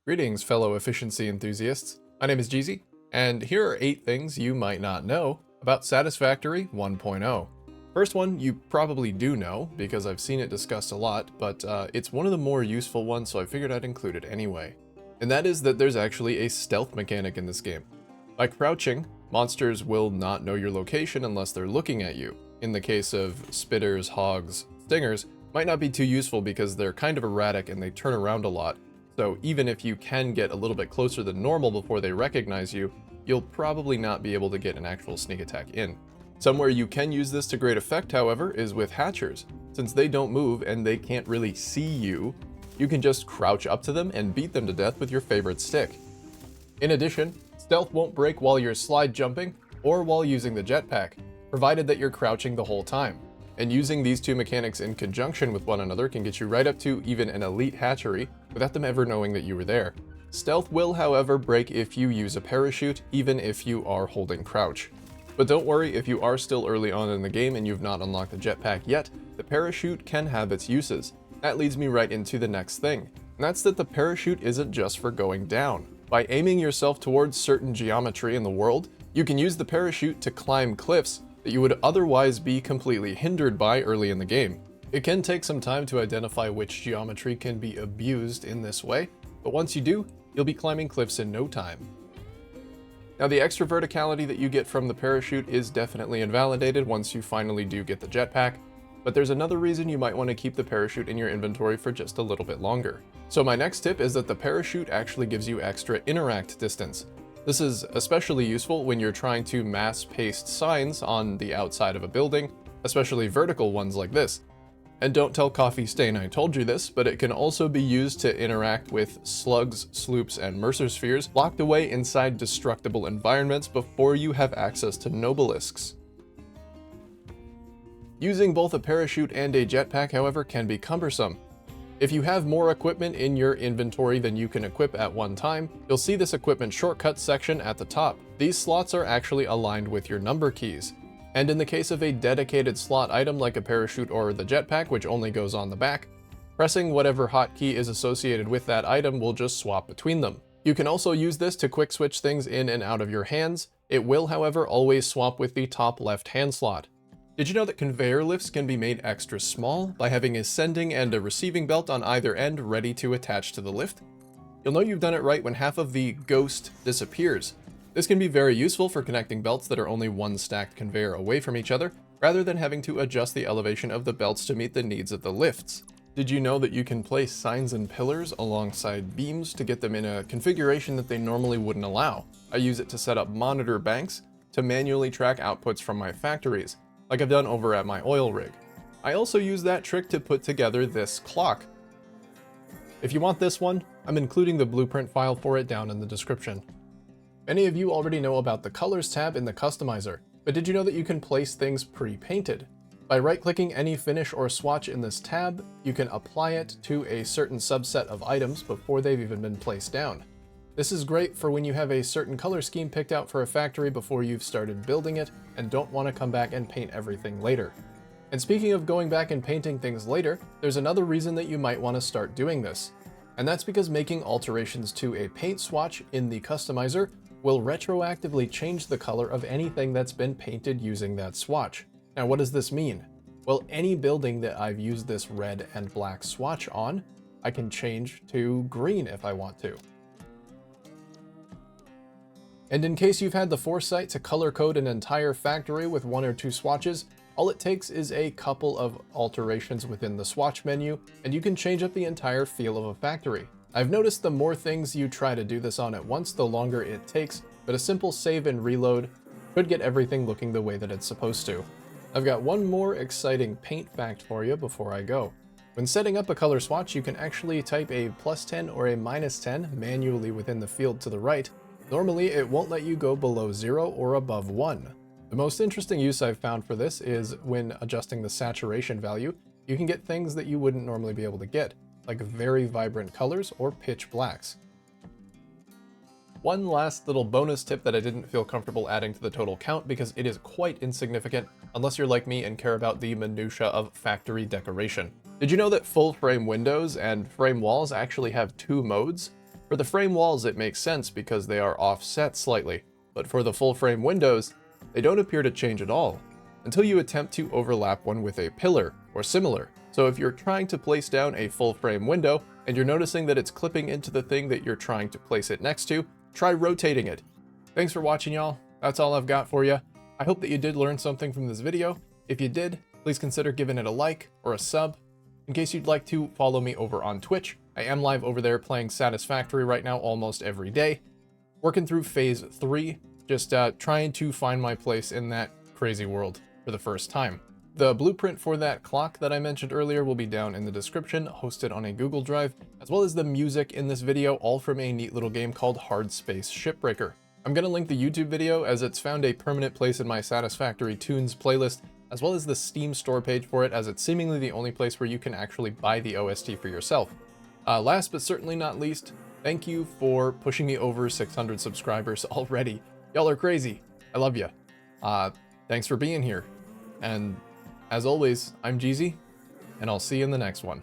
Greetings, fellow efficiency enthusiasts. My name is Jeezy, and here are 8 things you might not know about Satisfactory 1.0. First one you probably do know, because I've seen it discussed a lot, but it's one of the more useful ones, so I figured I'd include it anyway. And that is that there's actually a stealth mechanic in this game. By crouching, monsters will not know your location unless they're looking at you. In the case of spitters, hogs, stingers, might not be too useful because they're kind of erratic and they turn around a lot. So even if you can get a little bit closer than normal before they recognize you, you'll probably not be able to get an actual sneak attack in. Somewhere you can use this to great effect, however, is with hatchers. Since they don't move and they can't really see you, you can just crouch up to them and beat them to death with your favorite stick. In addition, stealth won't break while you're slide jumping or while using the jetpack, provided that you're crouching the whole time. And using these two mechanics in conjunction with one another can get you right up to even an elite hatchery without them ever knowing that you were there. Stealth will, however, break if you use a parachute, even if you are holding crouch. But don't worry, if you are still early on in the game and you've not unlocked the jetpack yet, the parachute can have its uses. That leads me right into the next thing, and that's that the parachute isn't just for going down. By aiming yourself towards certain geometry in the world, you can use the parachute to climb cliffs that you would otherwise be completely hindered by early in the game. It can take some time to identify which geometry can be abused in this way, but once you do, you'll be climbing cliffs in no time. Now, the extra verticality that you get from the parachute is definitely invalidated once you finally do get the jetpack, but there's another reason you might want to keep the parachute in your inventory for just a little bit longer. So my next tip is that the parachute actually gives you extra interact distance. This is especially useful when you're trying to mass paste signs on the outside of a building, especially vertical ones like this. And don't tell Coffee Stain I told you this, but it can also be used to interact with slugs, sloops, and mercer spheres locked away inside destructible environments before you have access to nobelisks. Using both a parachute and a jetpack, however, can be cumbersome. If you have more equipment in your inventory than you can equip at one time, you'll see this equipment shortcut section at the top. These slots are actually aligned with your number keys. And in the case of a dedicated slot item like a parachute or the jetpack, which only goes on the back, pressing whatever hotkey is associated with that item will just swap between them. You can also use this to quick switch things in and out of your hands. It will, however, always swap with the top left hand slot. Did you know that conveyor lifts can be made extra small by having a sending and a receiving belt on either end ready to attach to the lift? You'll know you've done it right when half of the ghost disappears. This can be very useful for connecting belts that are only one stacked conveyor away from each other, rather than having to adjust the elevation of the belts to meet the needs of the lifts. Did you know that you can place signs and pillars alongside beams to get them in a configuration that they normally wouldn't allow? I use it to set up monitor banks to manually track outputs from my factories, like I've done over at my oil rig. I also use that trick to put together this clock. If you want this one, I'm including the blueprint file for it down in the description. Many of you already know about the Colors tab in the Customizer, but did you know that you can place things pre-painted? By right-clicking any finish or swatch in this tab, you can apply it to a certain subset of items before they've even been placed down. This is great for when you have a certain color scheme picked out for a factory before you've started building it and don't want to come back and paint everything later. And speaking of going back and painting things later, there's another reason that you might want to start doing this. And that's because making alterations to a paint swatch in the Customizer will retroactively change the color of anything that's been painted using that swatch. Now, what does this mean? Well, any building that I've used this red and black swatch on, I can change to green if I want to. And in case you've had the foresight to color code an entire factory with 1 or 2 swatches, all it takes is a couple of alterations within the swatch menu, and you can change up the entire feel of a factory. I've noticed the more things you try to do this on at once, the longer it takes, but a simple save and reload could get everything looking the way that it's supposed to. I've got one more exciting paint fact for you before I go. When setting up a color swatch, you can actually type a +10 or a -10 manually within the field to the right. Normally, it won't let you go below 0 or above 1. The most interesting use I've found for this is when adjusting the saturation value, you can get things that you wouldn't normally be able to get, like very vibrant colors or pitch blacks. One last little bonus tip that I didn't feel comfortable adding to the total count because it is quite insignificant unless you're like me and care about the minutia of factory decoration. Did you know that full frame windows and frame walls actually have 2 modes? For the frame walls, it makes sense because they are offset slightly, but for the full frame windows, they don't appear to change at all, until you attempt to overlap one with a pillar or similar. So if you're trying to place down a full frame window and you're noticing that it's clipping into the thing that you're trying to place it next to, try rotating it. Thanks for watching, y'all. That's all I've got for you. I hope that you did learn something from this video. If you did, please consider giving it a like or a sub. In case you'd like to follow me over on Twitch, I am live over there playing Satisfactory right now almost every day. Working through phase 3, just trying to find my place in that crazy world for the first time. The blueprint for that clock that I mentioned earlier will be down in the description, hosted on a Google Drive, as well as the music in this video, all from a neat little game called Hardspace Shipbreaker. I'm going to link the YouTube video as it's found a permanent place in my Satisfactory Tunes playlist, as well as the Steam store page for it, as it's seemingly the only place where you can actually buy the OST for yourself. Last but certainly not least, thank you for pushing me over 600 subscribers already. Y'all are crazy. I love you. Thanks for being here. And as always, I'm Jeezy, and I'll see you in the next one.